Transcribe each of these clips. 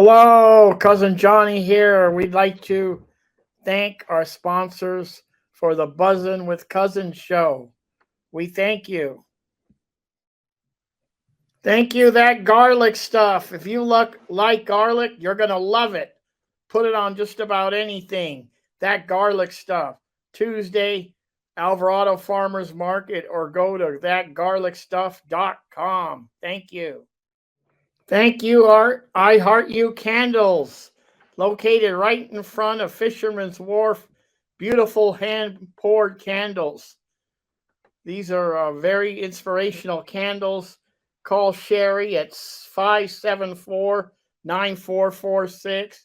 Hello, Cousin Johnny here. We'd like to thank our sponsors for the Buzzin' with Cousins show. We thank you. Thank you, that garlic stuff. If you like garlic, you're going to love it. Put it on just about anything. That garlic stuff. Tuesday, Alvarado Farmers Market, or go to thatgarlicstuff.com. Thank you. Thank you, Art. I Heart You Candles, located right in front of Fisherman's Wharf. Beautiful hand-poured candles. These are very inspirational candles. Call Sherry at 574-9446,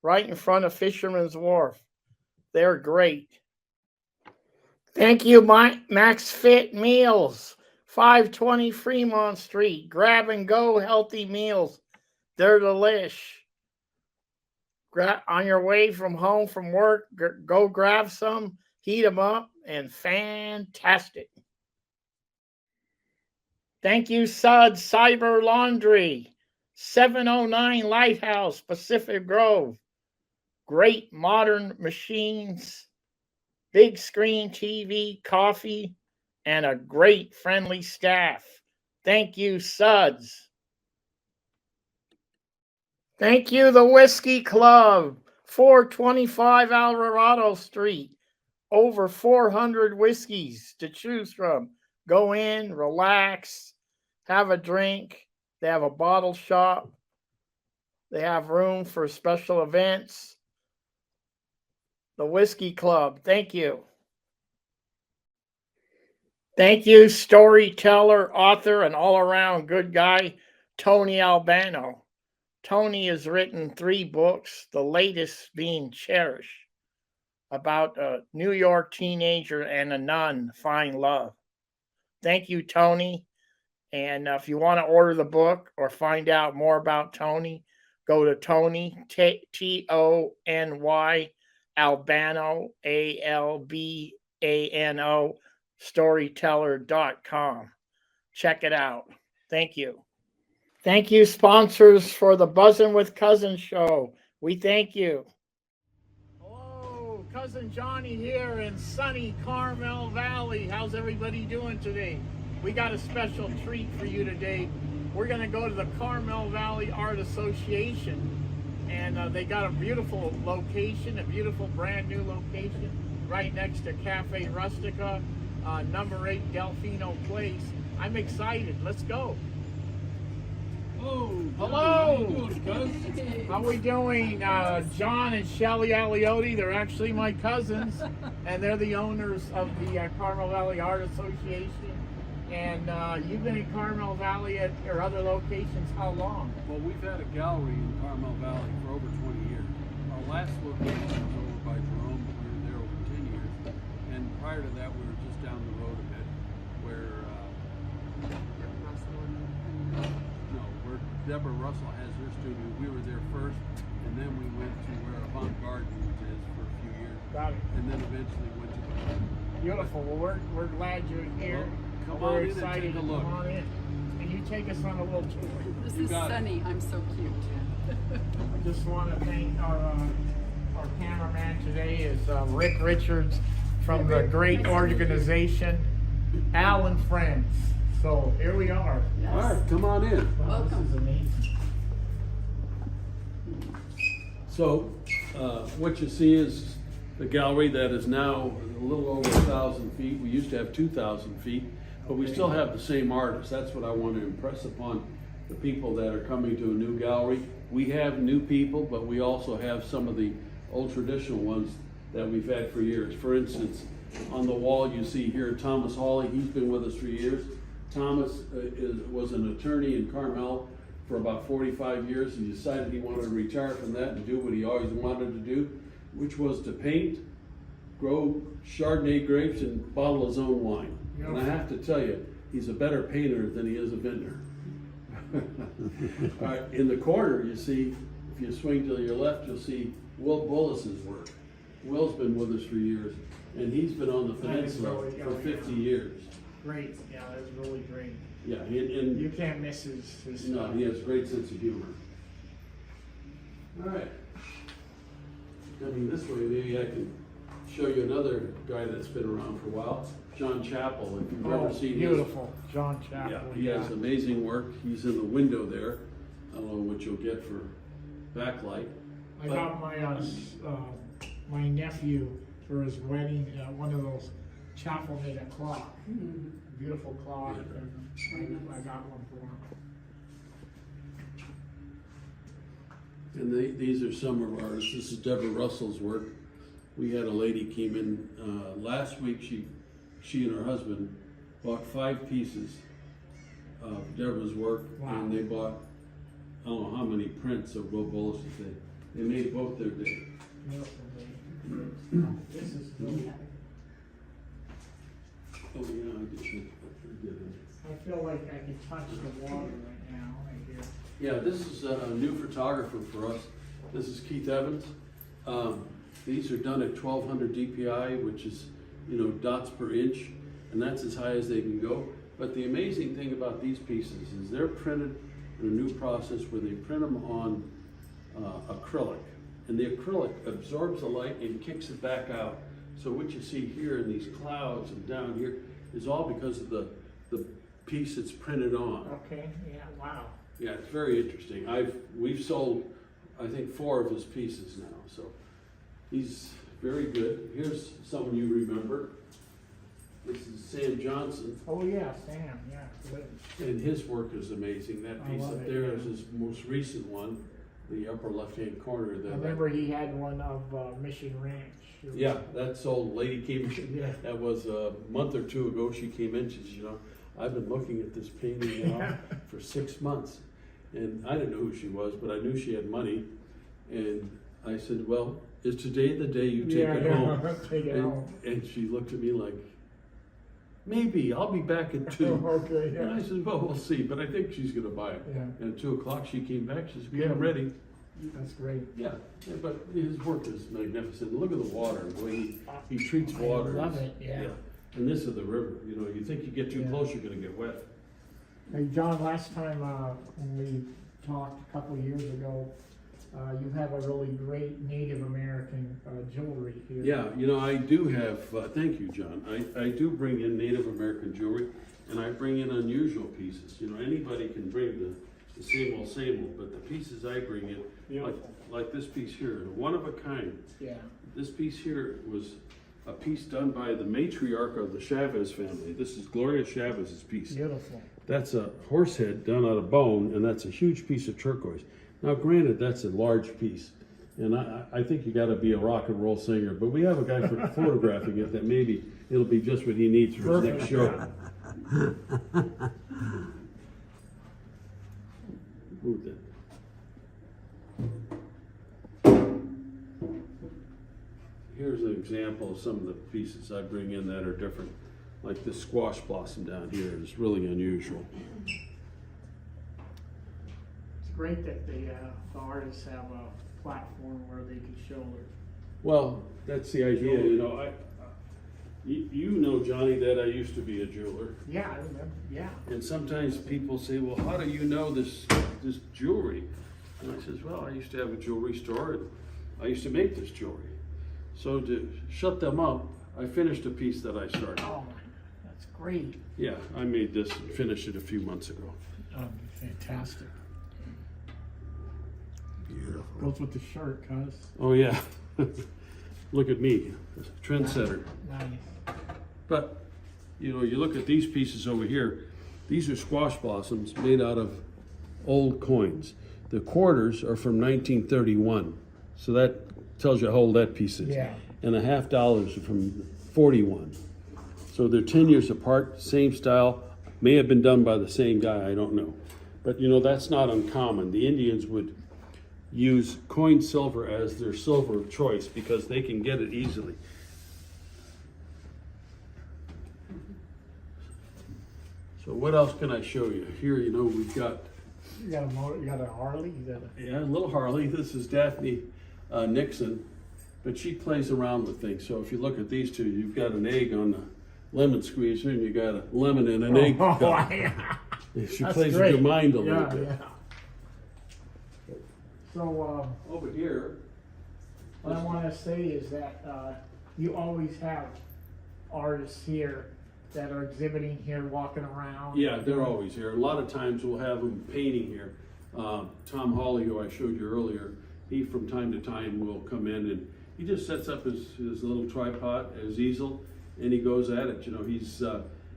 right in front of Fisherman's Wharf. They're great. Thank you, Max Fit Meals. 520 Fremont Street. Grab and go healthy meals. They're delish. On your way from home from work, go grab some, heat them up, and fantastic. Thank you, Suds Cyber Laundry. 709 Lighthouse, Pacific Grove. Great modern machines, big screen TV, coffee, and a great friendly staff. Thank you, Suds. Thank you, the Whiskey Club, 425 Alvarado Street. Over 400 whiskeys to choose from. Go in, relax, have a drink. They have a bottle shop. They have room for special events. The Whiskey Club, thank you. Thank you, storyteller, author, and all-around good guy, Tony Albano. Tony has written 3 books, the latest being Cherish, about a New York teenager and a nun find love. Thank you, Tony. And if you want to order the book or find out more about Tony, go to Tony, Tony, Albano, Albano, storyteller.com. Check it out. Thank you. Thank you, sponsors, for the Buzzin' with Cousins show. We thank you. Hello, Cousin Johnny here in sunny Carmel Valley. How's everybody doing today? We got a special treat for you today. We're going to go to the Carmel Valley Art Association, and they got a beautiful location, a beautiful brand new location right next to Cafe Rustica, number 8 Fino Place. I'm excited. Let's go. Oh, hello. How we doing? John and Shelley Aliotti. They're actually my cousins, and they're the owners of the Carmel Valley Art Association. And you've been in Carmel Valley at your other locations how long? Well, we've had a gallery in Carmel Valley for over 20 years. Our last location was over by Jerome, but we were there over 10 years. And prior to that, we were just down the road a bit, where Deborah Russell has her studio. We were there first, and then we went to where Avant-Garde is for a few years. Got it. And then eventually went to the Beautiful. Well, we're glad you're here. Well, we're excited to come on in. And you take us on a little tour. This is Sunny. I'm so cute. I just want to thank our cameraman today is Rick Richards from the great organization Al and Friends. So here we are. Yes. All right, come on in. Wow, this is amazing. So, what you see is the gallery that is now a little over 1,000 feet. We used to have 2,000 feet, but we still have the same artists. That's what I want to impress upon the people that are coming to a new gallery. We have new people, but we also have some of the old traditional ones that we've had for years. For instance, on the wall you see here Thomas Hawley. He's been with us for years. Thomas was an attorney in Carmel for about 45 years. He decided he wanted to retire from that and do what he always wanted to do, which was to paint, grow Chardonnay grapes, and bottle his own wine. Yeah. And I have to tell you, he's a better painter than he is a vintner. All right, in the corner, you see, if you swing to your left, you'll see Will Bullis's work. Will's been with us for years, and he's been on the peninsula for 50 years. Great. Yeah, that's really great. Yeah, and You can't miss his no, stuff. he has a great sense of humor. All right. Coming this way, maybe I can show you another guy that's been around for a while, John Chappell. If you've ever seen beautiful, John his, Chapel. yeah, he has amazing work. He's in the window there. I don't know what you'll get for backlight. I got my nephew for his wedding, one of those chapel made a clock, beautiful clock, and I got one for him. And these are some of ours. This is Deborah Russell's work. We had a lady came in last week. She and her husband bought 5 pieces of Deborah's work, Wow. and they bought I don't know how many prints of Will Bullis they made both their day. Beautiful day. This is good. Oh yeah, I can see it. I feel like I can touch the water right now, right here. Yeah, this is a new photographer for us. This is Keith Evans. These are done at 1200 DPI, which is, dots per inch, and that's as high as they can go. But the amazing thing about these pieces is they're printed in a new process where they print them on acrylic. And the acrylic absorbs the light and kicks it back out. So what you see here in these clouds and down here is all because of the piece it's printed on. Okay, yeah, wow. Yeah, it's very interesting. We've sold, I think, 4 of his pieces now, so he's very good. Here's someone you remember. This is Sam Johnson. Oh yeah, Sam, yeah, good. And his work is amazing. That I piece love up it, there yeah. is his most recent one, the upper left-hand corner. I remember he had one of Mission Ranch. Yeah, that sold. Lady came. Yeah. That was a month or 2 ago. She came in. She said, I've been looking at this painting now for 6 months, and I didn't know who she was, but I knew she had money, and I said, well, is today the day you take it home? Take it home. And she looked at me like, maybe, I'll be back at 2. Okay, yeah. And I said, well, we'll see, but I think she's gonna buy it. Yeah. And at 2 o'clock she came back, she said, yeah, I'm ready. That's great. Yeah, but his work is magnificent. Look at the water, the way he treats water. I love it, yeah. And this is the river, you think you get too Yeah. close, you're gonna get wet. Hey, John, last time when we talked a couple of years ago, you have a really great Native American jewelry here. Yeah, I do have, thank you, John. I do bring in Native American jewelry, and I bring in unusual pieces. Anybody can bring the same old, but the pieces I bring in, like this piece here, one of a kind. Yeah. This piece here was a piece done by the matriarch of the Chavez family. This is Gloria Chavez's piece. Beautiful. That's a horse head done out of bone, and that's a huge piece of turquoise. Now, granted, that's a large piece, and I think you got to be a rock and roll singer, but we have a guy for photographing it that maybe it'll be just what he needs for his next show. Move that. Here's an example of some of the pieces I bring in that are different. Like this squash blossom down here is really unusual. It's great that the artists have a platform where they can show their. Well, that's the idea, you know, Johnny, that I used to be a jeweler. Yeah, I remember. Yeah. And sometimes people say, well, how do you know this jewelry? And I says, well, I used to have a jewelry store and I used to make this jewelry. So to shut them up, I finished a piece that I started. Oh, that's great. Yeah, I made this and finished it a few months ago. Oh, fantastic. Beautiful. Goes with the shirt, cuz. Oh yeah, look at me, trendsetter. Nice. But, you look at these pieces over here, these are squash blossoms made out of old coins. The quarters are from 1931, so that tells you how old that piece is. Yeah. And the $50 are from 41. So they're 10 years apart, same style, may have been done by the same guy, I don't know. But that's not uncommon. The Indians would use coin silver as their silver of choice because they can get it easily. So what else can I show you? Here, we've got... You got a Harley? Yeah, a little Harley. This is Daphne Nixon, but she plays around with things. So if you look at these two, you've got an egg on the lemon squeezer and you got a lemon and an egg cup. Yeah. She That's plays great. with your mind a little bit. Yeah. So, Over here, what I want to say is that you always have artists here that are exhibiting here, walking around. yeah, they're always here. A lot of times we'll have them painting here. Tom Hawley, who I showed you earlier, he from time to time will come in and he just sets up his little tripod, his easel, and he goes at it. You know,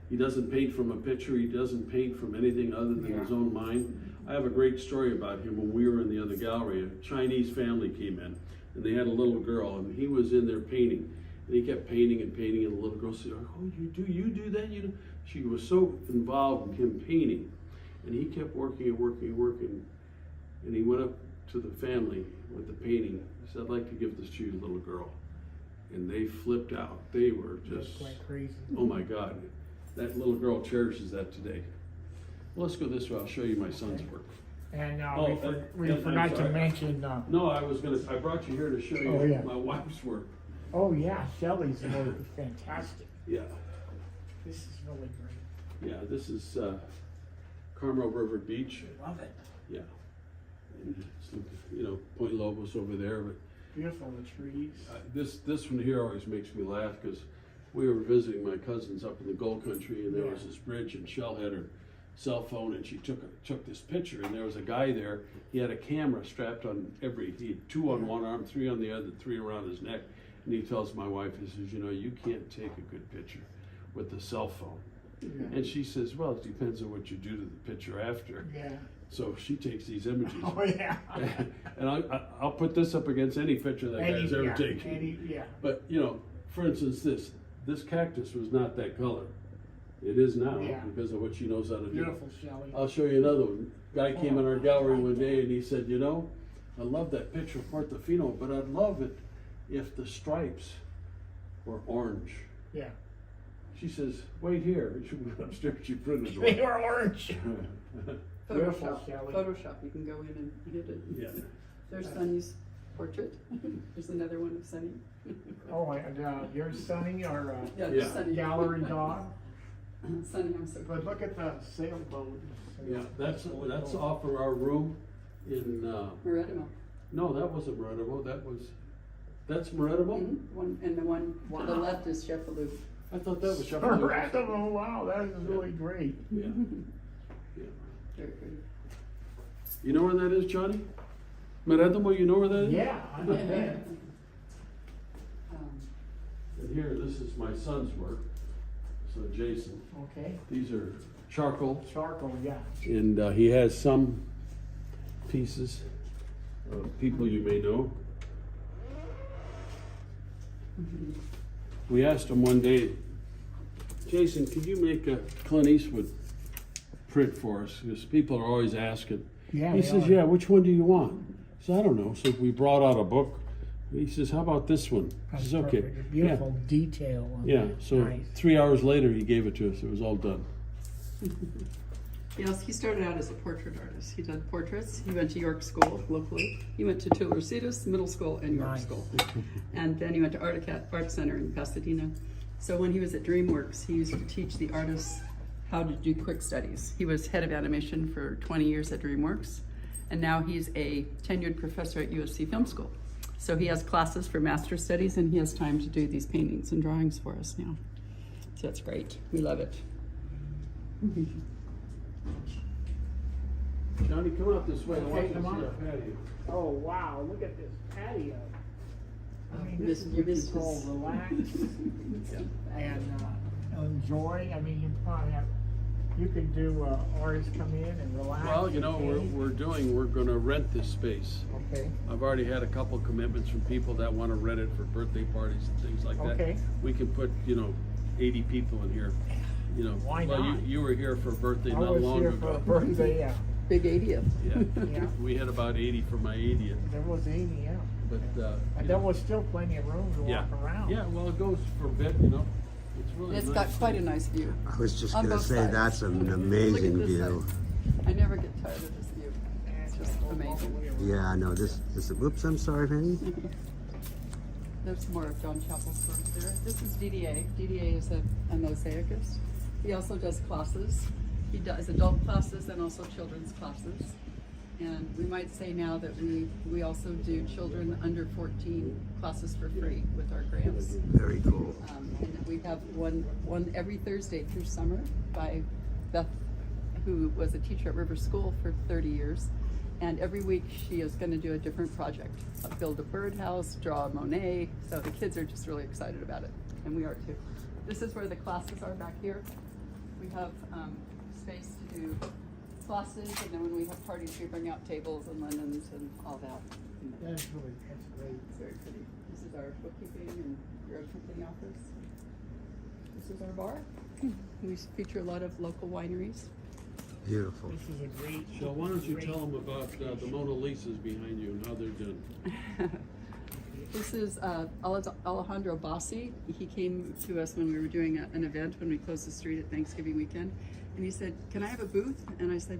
he doesn't paint from a picture. He doesn't paint from anything other than his own mind. I have a great story about him. When we were in the other gallery, a Chinese family came in and they had a little girl and he was in there painting. And he kept painting and painting, and the little girl said, "Oh, you do that? You do?" She was so involved in him painting, and he kept working and working and working. And he went up to the family with the painting. He said, "I'd like to give this to your little girl." And they flipped out. They were just like crazy. Oh my God, that little girl cherishes that today. Well, let's go this way. I'll show you my son's work. And we we forgot to mention. No, I brought you here to show you my wife's work. Oh yeah, Shelley's work is fantastic. Yeah. This is really great. Yeah, this is Carmel River Beach. I love it. Yeah. And, you know, Point Lobos over there. But Beautiful, the trees. this one here always makes me laugh because we were visiting my cousins up in the Gold Country, and there was this bridge, and Shell had her cell phone, and she took this picture, and there was a guy there. He had a camera strapped on he had 2 on one arm, 3 on the other, 3 around his neck. And he tells my wife, he says, "You know, you can't take a good picture with the cell phone." Yeah. And she says, "Well, it depends on what you do to the picture after." Yeah. So she takes these images. Oh yeah. And I'll put this up against any picture that guy's ever taken. But you know, for instance, this cactus was not that color. It is now because of what she knows how to do. Beautiful, Shelley. I'll show you another one. Guy came in our gallery one day and he said, "You know, I love that picture of Portofino, but I'd love it if the stripes were orange." Yeah. She says, "Wait here." She went upstairs, she printed one. They were orange. Beautiful, Photoshop. Shelley. Photoshop. You can go in and edit it. Yeah. There's Sonny's portrait. There's another one of Sonny. Oh, and your Sonny, our Yeah. Sonny. gallery dog. Sonny, I'm so But look at the sailboat. Yeah, that's off of our room in, Meredimo. no, that wasn't Meredimo, that's Meredimo? And the one to the left is Sheffield. I thought that was Sheffield. Meredimo, wow, that is really great. Yeah. Yeah. Very pretty. You know where that is, Johnny? Meredimo, you know where that is? Yeah, I know that. And here, this is my son's work, so Jason. Okay. These are charcoal, Charcoal, yeah. and he has some pieces of people you may know. We asked him one day, "Jason, could you make a Clint Eastwood print for us?" Because people are always asking. Yeah, He they says, are. "Yeah, which one do you want?" I said, "I don't know." So we brought out a book. He says, "How about this one?" I That's says, "Okay." perfect. Beautiful detail on Yeah. that. So Nice. 3 hours later, he gave it to us. It was all done. Yes, he started out as a portrait artist. He did portraits. He went to York School locally. He went to Tulare-Cetus Middle School and York Nice. School. And then he went to Art Center in Pasadena. So when he was at DreamWorks, he used to teach the artists how to do quick studies. He was head of animation for 20 years at DreamWorks. And now he's a tenured professor at USC Film School. So he has classes for master's studies and he has time to do these paintings and drawings for us now. So that's great. We love it. Johnny, come out this way. I Okay, want you to come see on. our patio. Oh, wow, look at this patio. I mean, this is You what you missed call this. relax and enjoy. I mean, you probably have, you could do, artists come in and relax. Well, you know, and we're going to rent this space. Okay, I've already had a couple commitments from people that want to rent it for birthday parties and things like that. Okay. We can put, 80 people in here. Why well, not? You were here for a birthday I not was long here ago. for a birthday, yeah. Big 80th. Yeah. Yeah. We had about 80 for my 80th. There was 80, yeah. But, And there was still plenty of room to yeah. walk around. Yeah, well, it goes for a bit, It's really It's nice. got quite a nice view. I was just On going to both say sides. that's an Look amazing at this view. side. I never get tired of this view. It's just All the amazing. way around. Yeah, I know this. Whoops, I'm sorry, Penny. There's more of John Chappell's work there. This is DDA. DDA is a mosaicist. He also does classes. He does adult classes and also children's classes. And we might say now that we also do children under 14 classes for free with our grants. Very cool. And we have one every Thursday through summer by Beth, who was a teacher at River School for 30 years. And every week she is going to do a different project, build a birdhouse, draw a Monet. So the kids are just really excited about it, and we are too. This is where the classes are back here. We have space to do classes, and then when we have parties, we bring out tables and linens and all that. That's great. It's very pretty. This is our bookkeeping and bureau company office. This is our bar. We feature a lot of local wineries. Beautiful. This is a great. So why don't you tell them about the Mona Lisas behind you and how they're doing? This is Alejandro Bassi. He came to us when we were doing an event when we closed the street at Thanksgiving weekend. And he said, "Can I have a booth?" And I said,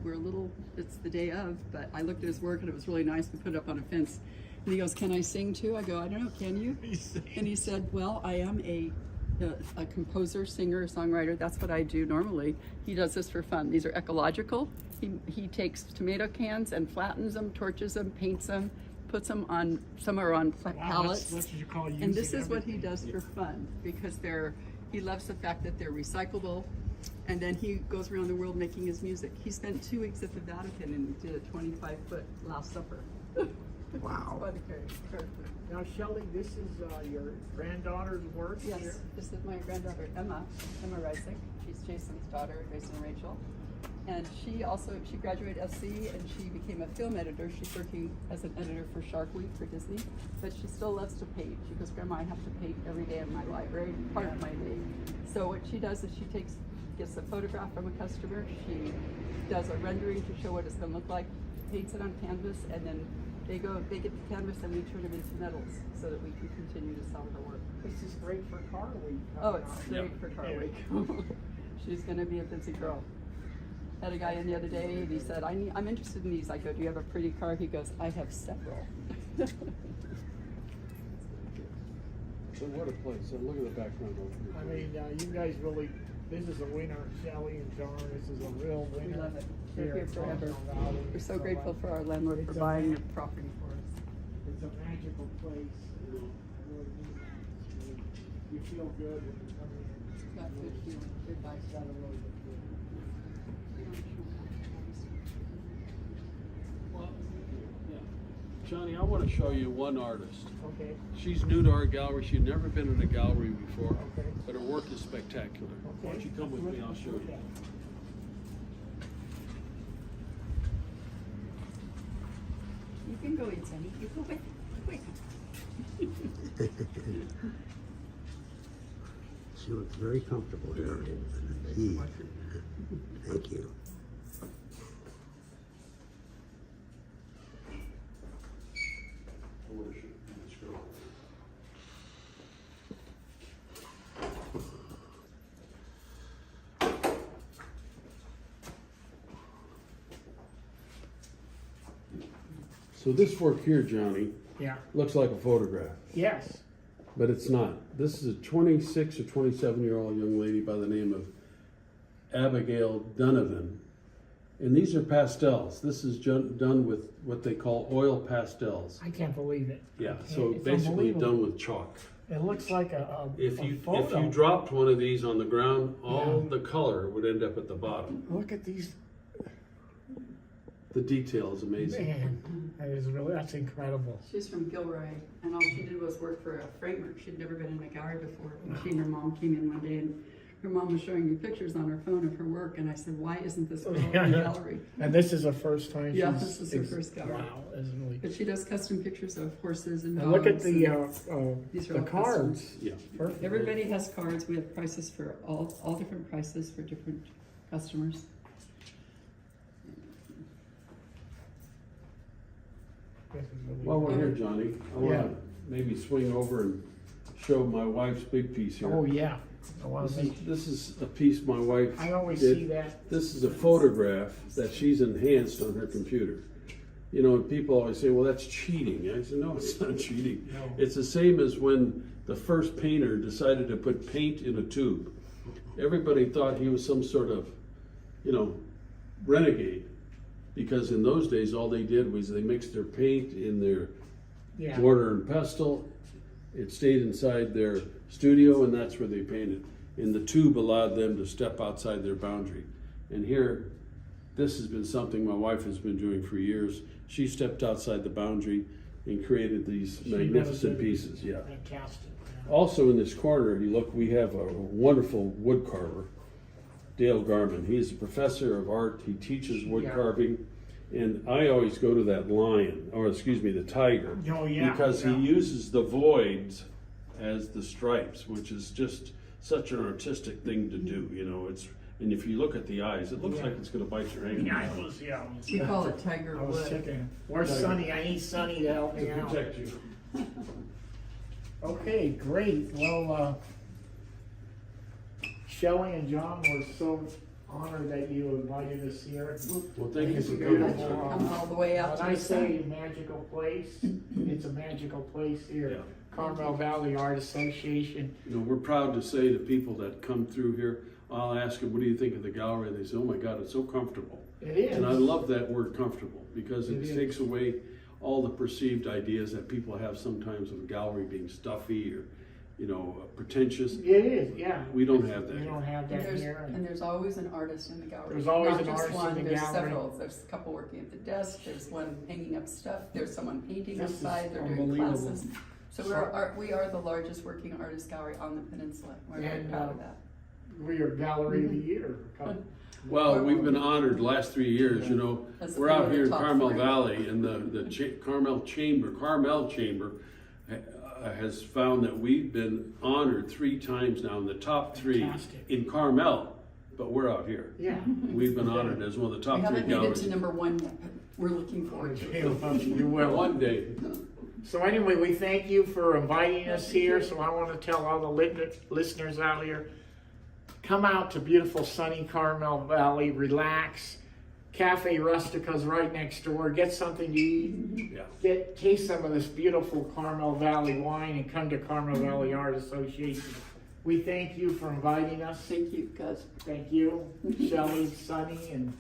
it's the day of, but I looked at his work and it was really nice. We put it up on a fence. And he goes, "Can I sing too?" I go, "I don't know, can you?" And he said, "Well, I am a composer, singer, songwriter. That's what I do normally." He does this for fun. These are ecological. He takes tomato cans and flattens them, torches them, paints them, puts them on, some are on pallets. That's what you call And this is what he does for fun, because he loves the fact that they're recyclable. And then he goes around the world making his music. He spent 2 weeks at the Vatican and did a 25-foot Last Supper. Wow. Now, Shelley, this is your granddaughter's work? Yes, here? this is my granddaughter Emma Reisick. She's Jason's daughter, Jason and Rachel. And she graduated SC and she became a film editor. She's working as an editor for Shark Week for Disney, but she still loves to paint. She goes, "Grandma, I have to paint every day in my library, part of my day." So what she does is she gets a photograph from a customer, she does a rendering to show what it's gonna look like, paints it on canvas, and then they get the canvas and we turn them into metals so that we can continue to sell her work. This is great for Car Week. Oh, it's great for Car Week. She's gonna be a busy girl. Had a guy in the other day and he said, I'm interested in these. I go, "Do you have a pretty car?" He goes, "I have several." So what a place. So look at the background over I here. mean, you guys really, this is a winner, Shelley and John. This is a real winner. We love it. We're here at forever. Carmel Valley. We're so grateful for our landlord for It's a buying the man- property for us. It's a magical place. You know, I really mean that. It's really, you feel good when you come in. It's got good feeling, good vibes. It's got a really good feeling. Johnny, I want to show you one artist. Okay. She's new to our gallery. She'd never been in a gallery before, Okay. but her work is spectacular. Why don't you come with me? I'll show you. You can go in, Sammy. You go with. Quick. She looks very comfortable here. Thank you. I want to show you this girl. So this work here, Johnny, Yeah. looks like a photograph, Yes. but it's not. This is a 26 or 27-year-old young lady by the name of Abigail Donovan. And these are pastels. This is done with what they call oil pastels. I can't believe it. Yeah, so It's basically unbelievable. done with chalk. It looks like a If you photo. dropped one of these on the ground, all Yeah. the color would end up at the bottom. Look at these. The detail is amazing. Man, that's incredible. She's from Gilroy, and all she did was work for a framer. She'd never been in a gallery before. And she and her mom came in one day, and her mom was showing me pictures on her phone of her work, and I said, "Why isn't this girl in a gallery?" And this is the first time Yeah, she's. this is her first gallery. Wow, it's really. But she does custom pictures of horses and dogs. And look at the These are the all cards. Yeah. Perfect. Everybody has cards. We have prices for all different prices for different customers. This is really While we're here, Johnny, I want Yeah. to maybe swing over and show my wife's big piece here. Oh yeah. I want to make. This is a piece my wife I always did. see that. This is a photograph that she's enhanced on her computer. You know, and people always say, "Well, that's cheating." I said, "No, it's not cheating. No. It's the same as when the first painter decided to put paint in a tube. Everybody thought he was some sort of, renegade, because in those days, all they did was they mixed their paint in their Yeah. mortar and pestle. It stayed inside their studio, and that's where they painted. And the tube allowed them to step outside their boundary. And here, this has been something my wife has been doing for years. She stepped outside the boundary and created these magnificent pieces. Yeah. Fantastic. Yeah. Also in this corner, you look, we have a wonderful wood carver, Dale Garman. He's a professor of art. He teaches wood Yeah. carving. And I always go to that lion, or excuse me, the tiger, Oh, yeah, because yeah. he uses the voids as the stripes, which is just such an artistic thing to do. You know, it's, and if you look at the eyes, it looks Yeah. like it's going to bite your hand. Yeah, I was, yeah. We call it tiger I was wood. thinking, where's Sonny? I need Sonny to help me To out. protect you. Okay, great. Well, Shelley and John, we're so honored that you invited us here. Well, thank you for Thank you very coming. much for coming all the way out When to I the say sun. magical place, it's a magical place here. Yeah. Carmel Valley Art Association. You know, we're proud to say to people that come through here, I'll ask them, what do you think of the gallery? And they say, oh my God, it's so comfortable. It is. And I love that word comfortable, because It it is. takes away all the perceived ideas that people have sometimes of a gallery being stuffy or, you know, pretentious. It is, yeah. We don't have that We here. don't have And that there's, here. and there's always an artist in the gallery. There's always Not an just artist in one, the there's gallery. several. There's a couple working at the desk, there's one hanging up stuff, there's someone painting This is outside, they're doing unbelievable. classes. So we are the largest working artist gallery on the peninsula. We're very And, proud of that. We are Gallery of the Year. Well, we've been honored the last 3 years, you know. That's We're one out of the here in top Carmel 3. Valley, and the Carmel Chamber has found that we've been honored 3 times now in the top 3 Fantastic. in Carmel, but we're out here. Yeah. We've been honored as one of the We top 3 haven't made it galleries. to number 1 yet, but we're looking forward to it. You will. One day. So anyway, we thank you for inviting us here. So I want to tell all the listeners out here, come out to beautiful sunny Carmel Valley, relax. Cafe Rustica's right next door. Get something to eat. Yeah. Taste some of this beautiful Carmel Valley wine and come to Carmel Valley Art Association. We thank you for inviting us. Thank you, guys. Thank you, Shelley, Sonny, and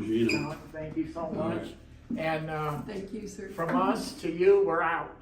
Gina. John. Thank you so much. And Thank you, sir. from us to you, we're out.